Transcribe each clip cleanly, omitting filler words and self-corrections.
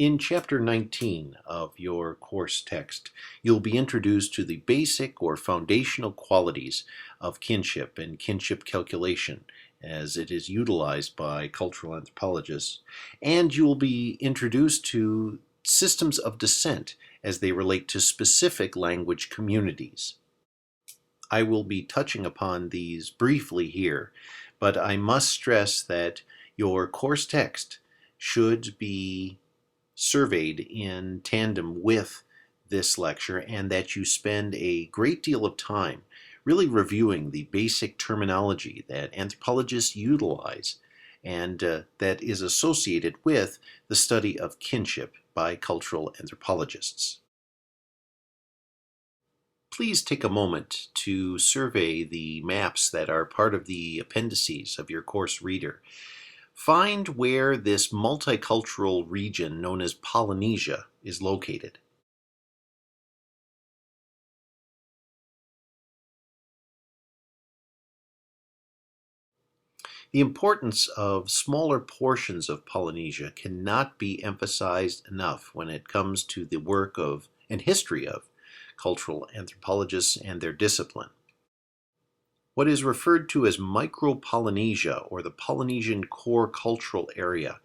In Chapter 19 of your course text, you'll be introduced to the basic or foundational qualities of kinship and kinship calculation as it is utilized by cultural anthropologists, and you will be introduced to systems of descent as they relate to specific language communities. I will be touching upon these briefly here, but I must stress that your course text should be surveyed in tandem with this lecture, and that you spend a great deal of time really reviewing the basic terminology that anthropologists utilize and that is associated with the study of kinship by cultural anthropologists. Please take a moment to survey the maps that are part of the appendices of your course reader. Find where this multicultural region known as Polynesia is located. The importance of smaller portions of Polynesia cannot be emphasized enough when it comes to the work of and history of cultural anthropologists and their discipline. What is referred to as Micro-Polynesia, or the Polynesian Core Cultural Area,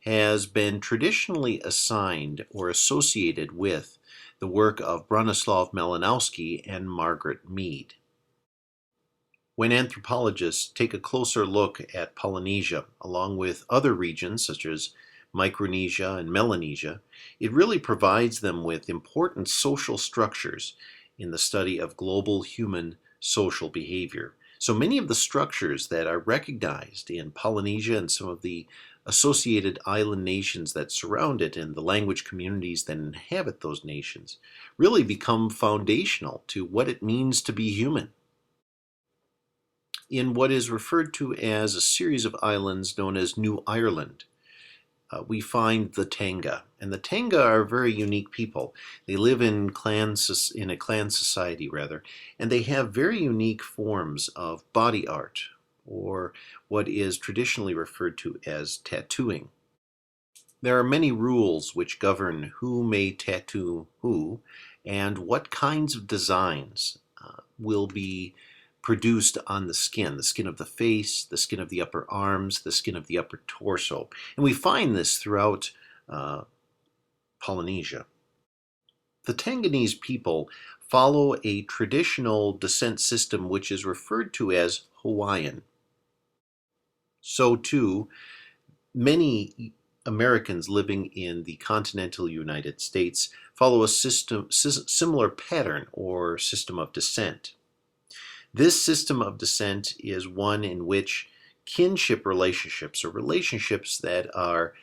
has been traditionally assigned or associated with the work of Bronislaw Malinowski and Margaret Mead. When anthropologists take a closer look at Polynesia, along with other regions such as Micronesia and Melanesia, it really provides them with important social structures in the study of global human social behavior. So many of the structures that are recognized in Polynesia and some of the associated island nations that surround it and the language communities that inhabit those nations really become foundational to what it means to be human. In what is referred to as a series of islands known as New Ireland, we find the Tanga. And the Tanga are very unique people. They live in a clan society, and they have very unique forms of body art, or what is traditionally referred to as tattooing. There are many rules which govern who may tattoo who, and what kinds of designs will be produced on the skin of the face, the skin of the upper arms, the skin of the upper torso. And we find this throughout Polynesia. The Tanganese people follow a traditional descent system which is referred to as Hawaiian. So too, many Americans living in the continental United States follow a similar pattern or system of descent. This system of descent is one in which kinship relationships, or relationships that are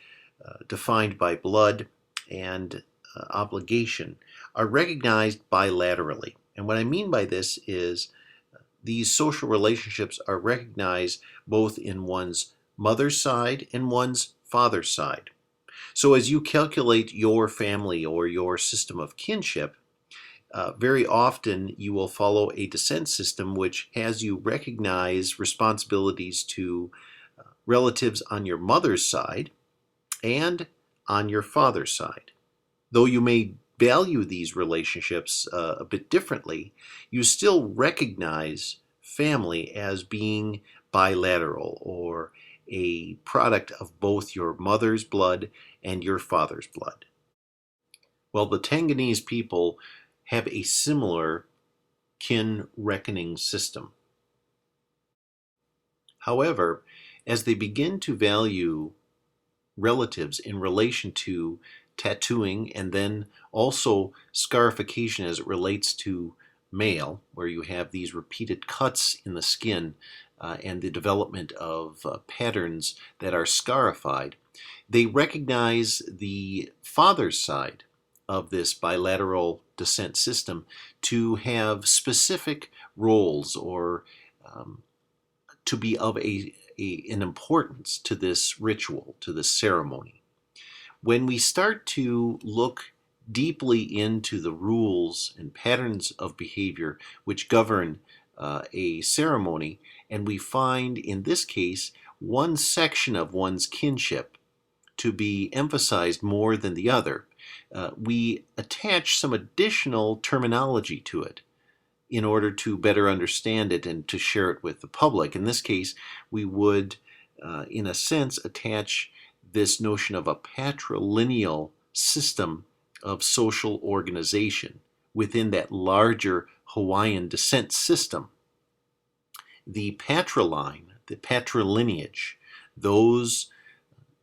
defined by blood and obligation, are recognized bilaterally. And what I mean by this is these social relationships are recognized both in one's mother's side and one's father's side. So as you calculate your family or your system of kinship, very often you will follow a descent system which has you recognize responsibilities to relatives on your mother's side and on your father's side. Though you may value these relationships a bit differently, you still recognize family as being bilateral, or a product of both your mother's blood and your father's blood. Well, the Tanganese people have a similar kin reckoning system. However, as they begin to value relatives in relation to tattooing and then also scarification as it relates to male, where you have these repeated cuts in the skin and the development of patterns that are scarified, they recognize the father's side of this bilateral descent system to have specific roles, or to be of an importance to this ritual, to this ceremony. When we start to look deeply into the rules and patterns of behavior which govern a ceremony, and we find in this case one section of one's kinship to be emphasized more than the other, we attach some additional terminology to it in order to better understand it and to share it with the public. In this case, we would, in a sense, attach this notion of a patrilineal system of social organization within that larger Hawaiian descent system. The patriline, the patrilineage, those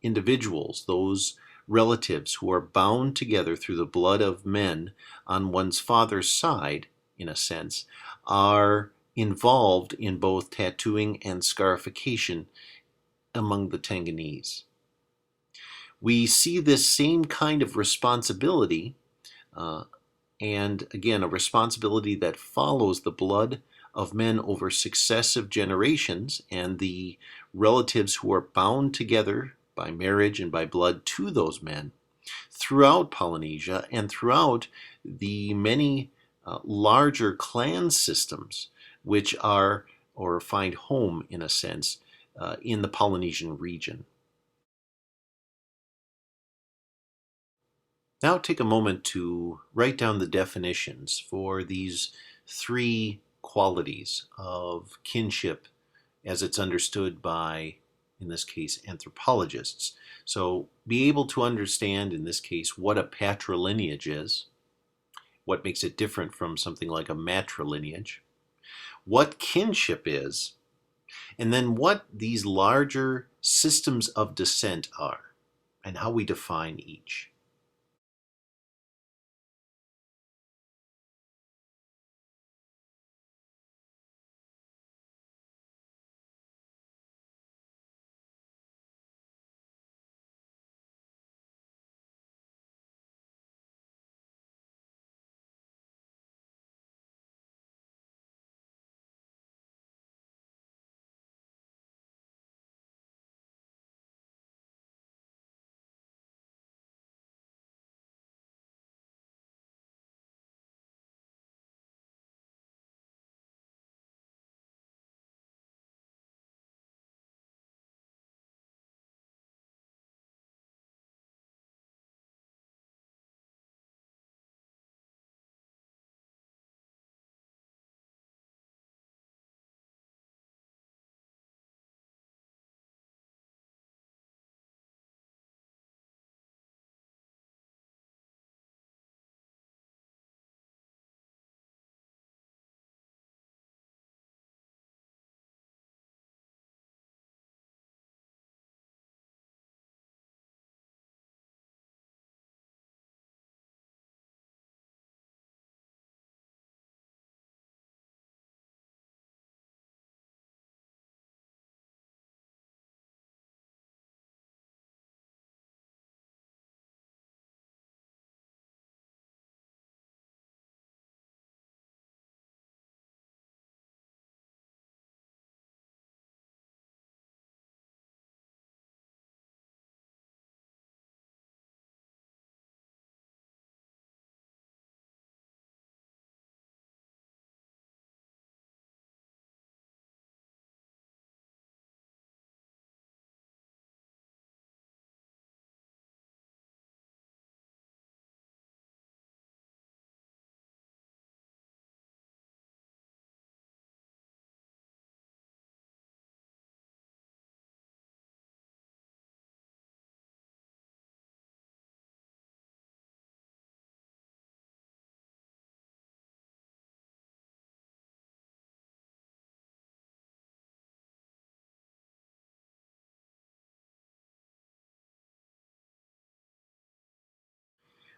individuals, those relatives who are bound together through the blood of men on one's father's side, in a sense, are involved in both tattooing and scarification among the Tanganese. We see this same kind of responsibility, and again, a responsibility that follows the blood of men over successive generations and the relatives who are bound together by marriage and by blood to those men throughout Polynesia and throughout the many larger clan systems which are or find home, in a sense, in the Polynesian region. Now take a moment to write down the definitions for these three qualities of kinship as it's understood by, in this case, anthropologists. So be able to understand, in this case, what a patrilineage is, what makes it different from something like a matrilineage, what kinship is, and then what these larger systems of descent are, and how we define each.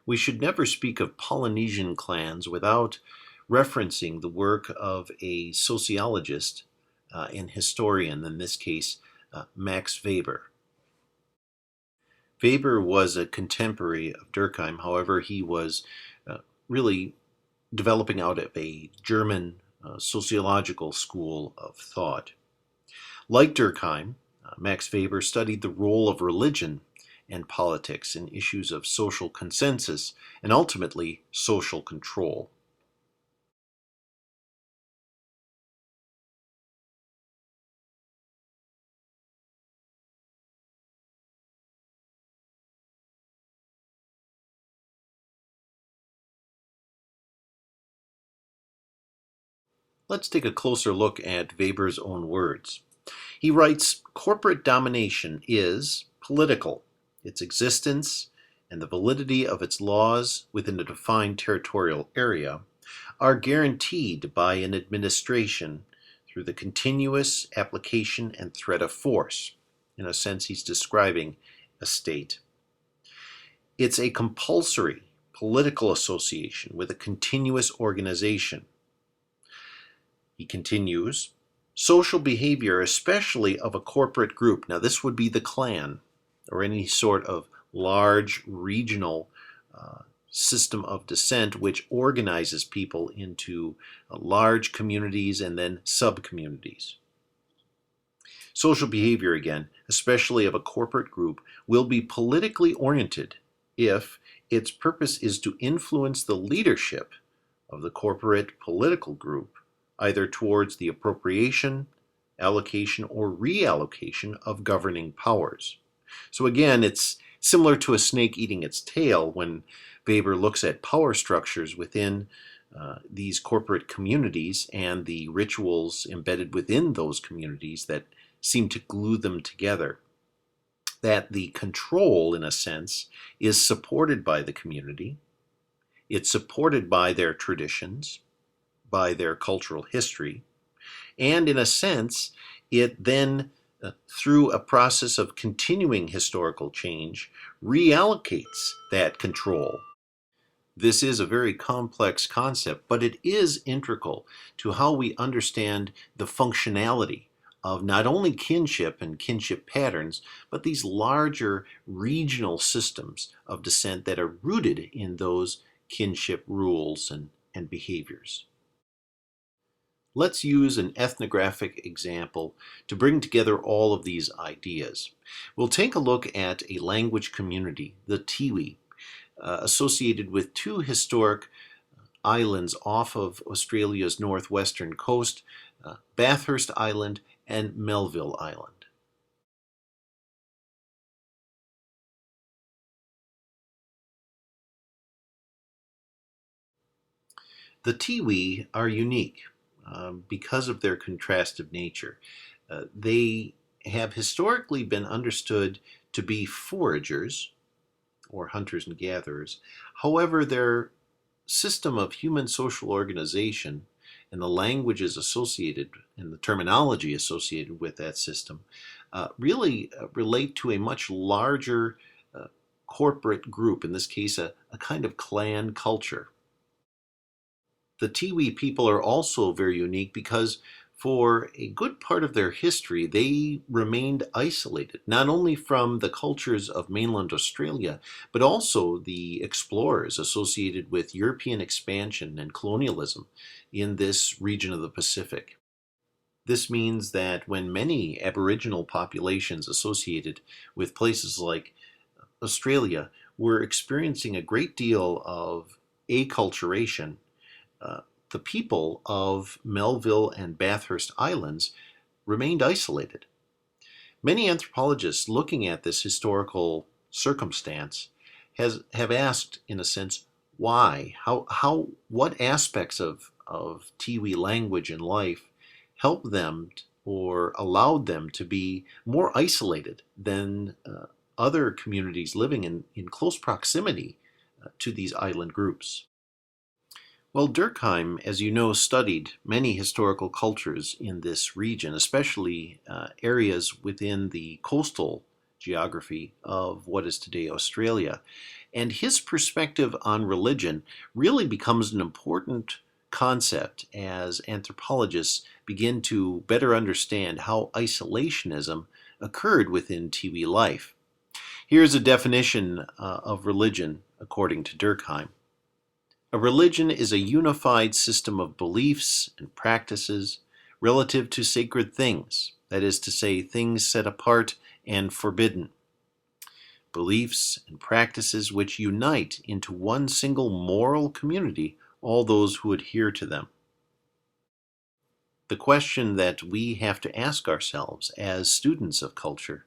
We should never speak of Polynesian clans without referencing the work of a sociologist and historian, in this case, Max Weber. Weber was a contemporary of Durkheim. However, he was really developing out of a German sociological school of thought. Like Durkheim, Max Weber studied the role of religion and politics in issues of social consensus and ultimately social control. Let's take a closer look at Weber's own words. He writes, "Corporate domination is political. Its existence and the validity of its laws within a defined territorial area are guaranteed by an administration through the continuous application and threat of force." In a sense, he's describing a state. It's a compulsory political association with a continuous organization. He continues, social behavior, especially of a corporate group, now this would be the clan or any sort of large regional system of descent which organizes people into large communities and then sub-communities. Social behavior, again, especially of a corporate group, will be politically oriented if its purpose is to influence the leadership of the corporate political group, either towards the appropriation, allocation, or reallocation of governing powers. So again, it's similar to a snake eating its tail when Weber looks at power structures within these corporate communities and the rituals embedded within those communities that seem to glue them together. That the control, in a sense, is supported by the community. It's supported by their traditions, by their cultural history, and in a sense, it then, through a process of continuing historical change, reallocates that control. This is a very complex concept, but it is integral to how we understand the functionality of not only kinship and kinship patterns, but these larger regional systems of descent that are rooted in those kinship rules and behaviors. Let's use an ethnographic example to bring together all of these ideas. We'll take a look at a language community, the Tiwi, associated with two historic islands off of Australia's northwestern coast, Bathurst Island and Melville Island. The Tiwi are unique because of their contrastive nature. They have historically been understood to be foragers, or hunters and gatherers. However, their system of human social organization and the languages associated and the terminology associated with that system really relate to a much larger corporate group, in this case a kind of clan culture. The Tiwi people are also very unique because for a good part of their history, they remained isolated, not only from the cultures of mainland Australia, but also the explorers associated with European expansion and colonialism in this region of the Pacific. This means that when many Aboriginal populations associated with places like Australia were experiencing a great deal of acculturation, uh, the people of Melville and Bathurst Islands remained isolated. Many anthropologists looking at this historical circumstance have asked, in a sense, why? What aspects of Tiwi language and life helped them or allowed them to be more isolated than other communities living in close proximity to these island groups? Well, Durkheim, as you know, studied many historical cultures in this region, especially areas within the coastal geography of what is today Australia. And his perspective on religion really becomes an important concept as anthropologists begin to better understand how isolationism occurred within Tiwi life. Here's a definition of religion according to Durkheim. A religion is a unified system of beliefs and practices relative to sacred things, that is to say, things set apart and forbidden. Beliefs and practices which unite into one single moral community all those who adhere to them. The question that we have to ask ourselves as students of culture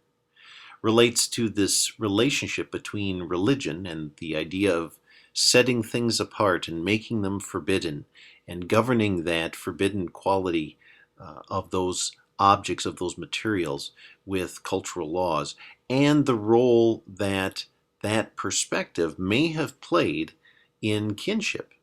relates to this relationship between religion and the idea of setting things apart and making them forbidden, and governing that forbidden quality of those objects, of those materials, with cultural laws, and the role that that perspective may have played in kinship.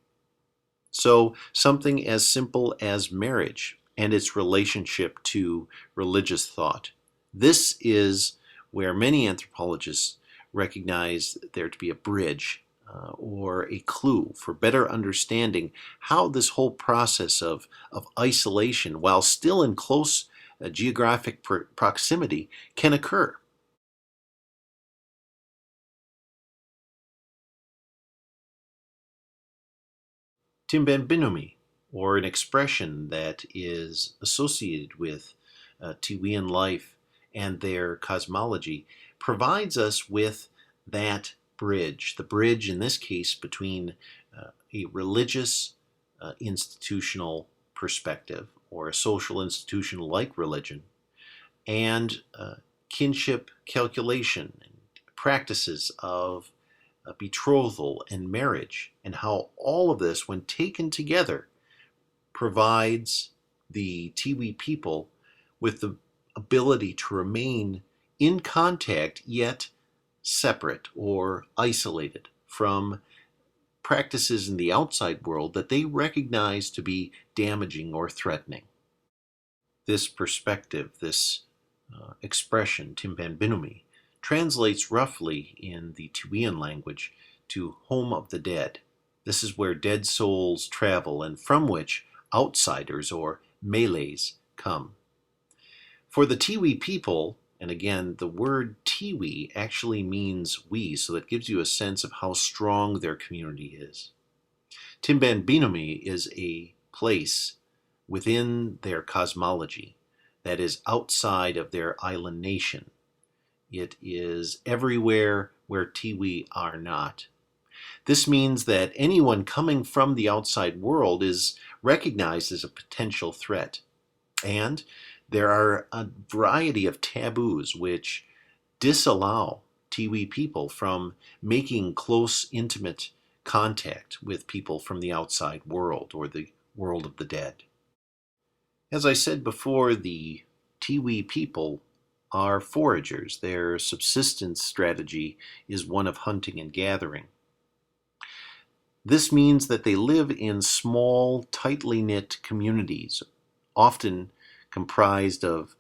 So, something as simple as marriage and its relationship to religious thought. This is where many anthropologists recognize there to be a bridge or a clue for better understanding how this whole process of isolation, while still in close geographic proximity, can occur. Timbembinumi, or an expression that is associated with Tiwian life and their cosmology, provides us with that bridge. The bridge, in this case, between a religious institutional perspective or a social institution like religion and kinship calculation and practices of betrothal and marriage, and how all of this, when taken together, provides the Tiwi people with the ability to remain in contact yet separate or isolated from practices in the outside world that they recognize to be damaging or threatening. This perspective, this expression, Timpanbinumi, translates roughly in the Tuian language to home of the dead. This is where dead souls travel and from which outsiders or Malays come. For the Tiwi people, and again, the word Tiwi actually means we, so that gives you a sense of how strong their community is. Timbanbinumi is a place within their cosmology that is outside of their island nation. It is everywhere where Tiwi are not. This means that anyone coming from the outside world is recognized as a potential threat. And there are a variety of taboos which disallow Tiwi people from making close, intimate contact with people from the outside world or the world of the dead. As I said before, the Tiwi people are foragers. Their subsistence strategy is one of hunting and gathering. This means that they live in small, tightly knit communities, often comprised of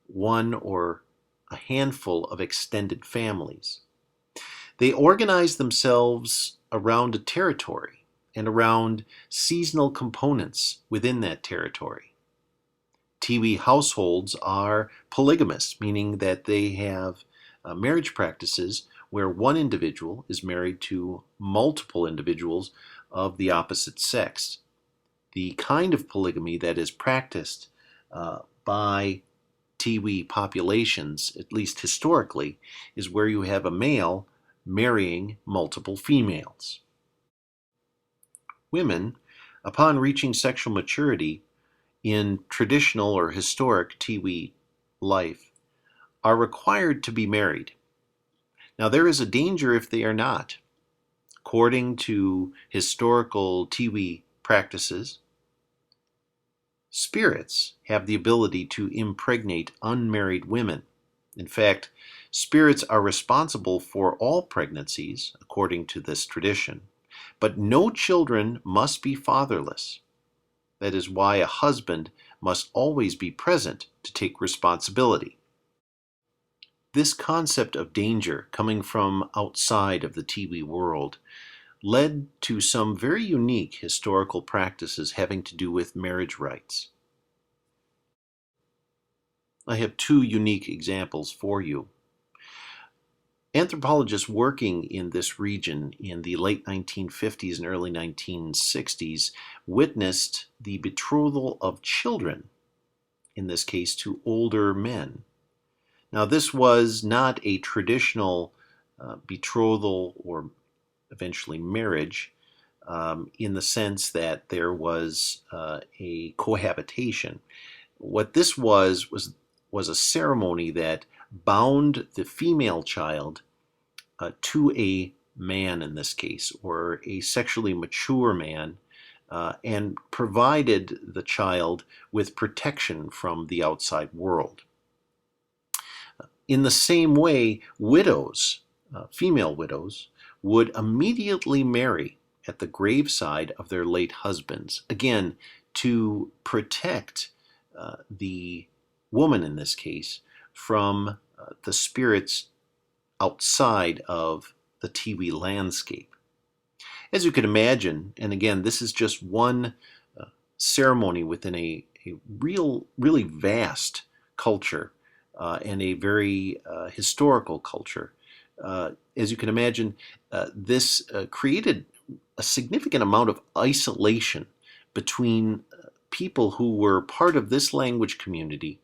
one or a handful of extended families. They organize themselves around a territory and around seasonal components within that territory. Tiwi households are polygamous, meaning that they have marriage practices where one individual is married to multiple individuals of the opposite sex. The kind of polygamy that is practiced by Tiwi populations, at least historically, is where you have a male marrying multiple females. Women, upon reaching sexual maturity in traditional or historic Tiwi life, are required to be married. Now, there is a danger if they are not. According to historical Tiwi practices, spirits have the ability to impregnate unmarried women. In fact, spirits are responsible for all pregnancies, according to this tradition, but no children must be fatherless. That is why a husband must always be present to take responsibility. This concept of danger coming from outside of the Tiwi world led to some very unique historical practices having to do with marriage rights. I have two unique examples for you. Anthropologists working in this region in the late 1950s and early 1960s witnessed the betrothal of children, in this case to older men. Now, this was not a traditional betrothal or eventually marriage in the sense that there was a cohabitation. What this was a ceremony that bound the female child to a man in this case, or a sexually mature man and provided the child with protection from the outside world. In the same way, widows, female widows, would immediately marry at the graveside of their late husbands, again, to protect the woman in this case from the spirits outside of the Tiwi landscape. As you can imagine, and again, this is just one ceremony within a really vast culture and a very historical culture. As you can imagine, this created a significant amount of isolation between people who were part of this language community,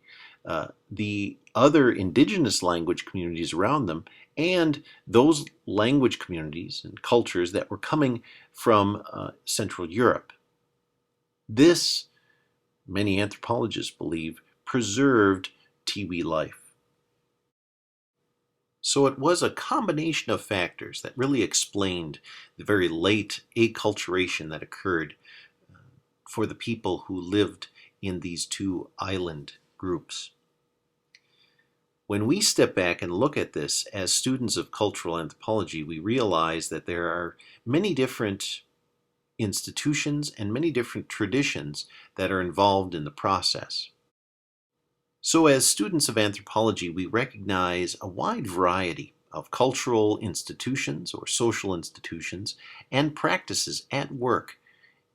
the other indigenous language communities around them, and those language communities and cultures that were coming from Central Europe. This, many anthropologists believe, preserved Tiwi life. So it was a combination of factors that really explained the very late acculturation that occurred for the people who lived in these two island groups. When we step back and look at this as students of cultural anthropology, we realize that there are many different institutions and many different traditions that are involved in the process. So as students of anthropology, we recognize a wide variety of cultural institutions or social institutions and practices at work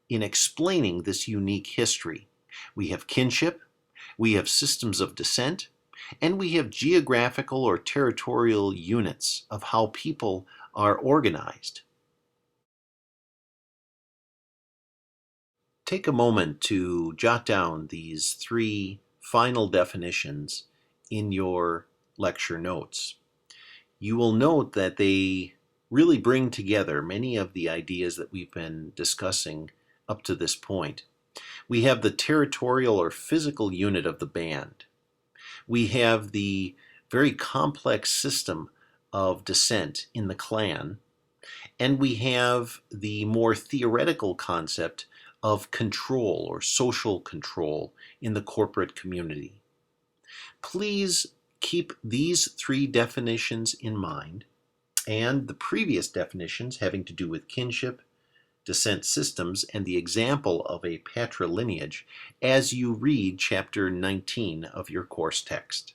in explaining this unique history. We have kinship, we have systems of descent, and we have geographical or territorial units of how people are organized. Take a moment to jot down these three final definitions in your lecture notes. You will note that they really bring together many of the ideas that we've been discussing up to this point. We have the territorial or physical unit of the band. We have the very complex system of descent in the clan, and we have the more theoretical concept of control or social control in the corporate community. Please keep these three definitions in mind and the previous definitions having to do with kinship, descent systems, and the example of a patrilineage as you read chapter 19 of your course text.